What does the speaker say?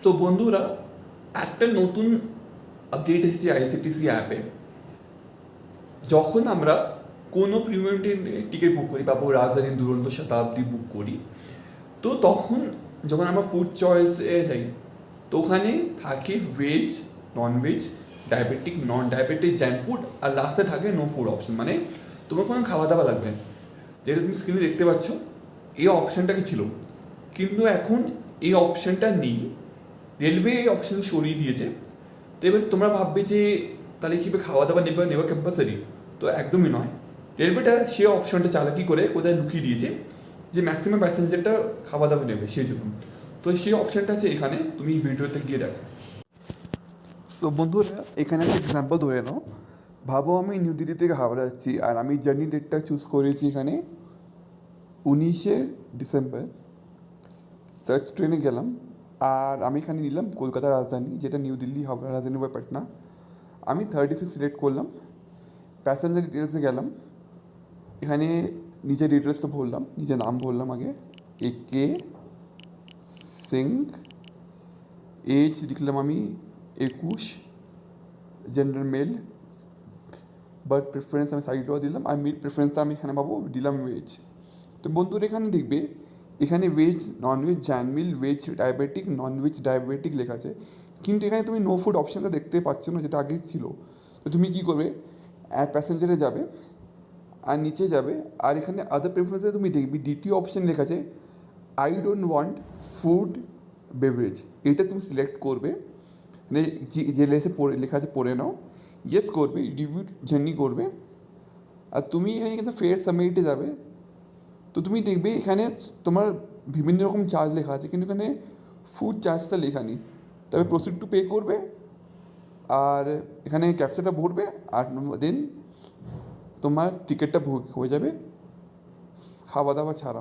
So বন্ধুরা, একটা নতুন আপডেট এসেছে আইআরসিটিসি অ্যাপে। যখন আমরা কোনো প্রিমিয়াম ট্রেনের টিকিট বুক করি, বা রাজধানী দুরন্ত শতাব্দী বুক করি, তো তখন যখন আমরা ফুড চয়েসে যাই, তো ওখানে থাকে veg, non veg, diabetic, non diabetic, junk food, আর লাস্টে থাকে নো ফুড অপশন। মানে তোমার কোনো খাওয়া দাওয়া লাগবে না। যেটা তুমি স্ক্রিনে দেখতে পাচ্ছ, এই অপশানটা কি ছিল, কিন্তু এখন এই অপশানটা নেই। রেলওয়ে এই অপশান সরিয়ে দিয়েছে। তো এবার তোমরা ভাববে যে তাহলে কীভাবে খাওয়া দাওয়া নেওয়া কম্পালসারি? তো একদমই নয়। রেলওয়েটা সে অপশানটা চালাকি করে কোথায় লুকিয়ে দিয়েছে যে ম্যাক্সিমাম প্যাসেঞ্জারটা খাওয়া দাওয়া নেবে সেই জন্য। তো সেই অপশানটা আছে এখানে, তুমি ভিডিওতে গিয়ে দেখো। সো বন্ধুরা, এখানে একটা এক্সাম্পল ধরে নাও। ভাবো আমি নিউ দিল্লি থেকে হাওড়া যাচ্ছি, আর আমি জার্নি ডেটটা চুজ করেছি এখানে 19শে ডিসেম্বর। সার্চ ট্রেনে গেলাম, আর আমি এখানে নিলাম কলকাতা রাজধানী, যেটা নিউ দিল্লি, হাওড়া রাজধানী বা পাটনা। আমি 36 সিলেক্ট করলাম। প্যাসেঞ্জার ডিটেলসে গেলাম। এখানে নিজের ডিটেলসটা ভরলাম, নিজের নাম ভরলাম আগে, AK সিং। এজ লিখলাম আমি 21, জেন্ডার মেল। বার্থ প্রেফারেন্স আমি সাইডও দিলাম, আর মিল প্রেফারেন্সটা আমি এখানে পাবো দিলাম ভেজ। তো বন্ধুরা, এখানে দেখবে এখানে veg, non veg, Jain meal, veg diabetic, non veg diabetic লেখা আছে, কিন্তু এখানে তুমি নো ফুড অপশানটা দেখতে পাচ্ছ না, যেটা আগে ছিল। তো তুমি কী করবে, অ্যাড প্যাসেঞ্জারে যাবে, আর নিচে যাবে, আর এখানে আদার প্রেফারেন্সে তুমি দেখবি দ্বিতীয় অপশান লেখা আছে I don't want food beverage. এটা তুমি সিলেক্ট করবে, মানে যে লেখা আছে পড়ে নাও, ইয়েস করবে, রিভিউ জার্নি করবে, আর তুমি এখানে কিন্তু ফেয়ার সামিটে যাবে। তো তুমি দেখবে এখানে তোমার বিভিন্ন রকম চার্জ লেখা আছে, কিন্তু এখানে ফুড চার্জটা লেখা নেই। তবে প্রসিড টু পে করবে, আর এখানে ক্যাপচারটা ভরবে, আর দেন তোমার টিকিটটা বুক হয়ে যাবে খাওয়া দাওয়া ছাড়া।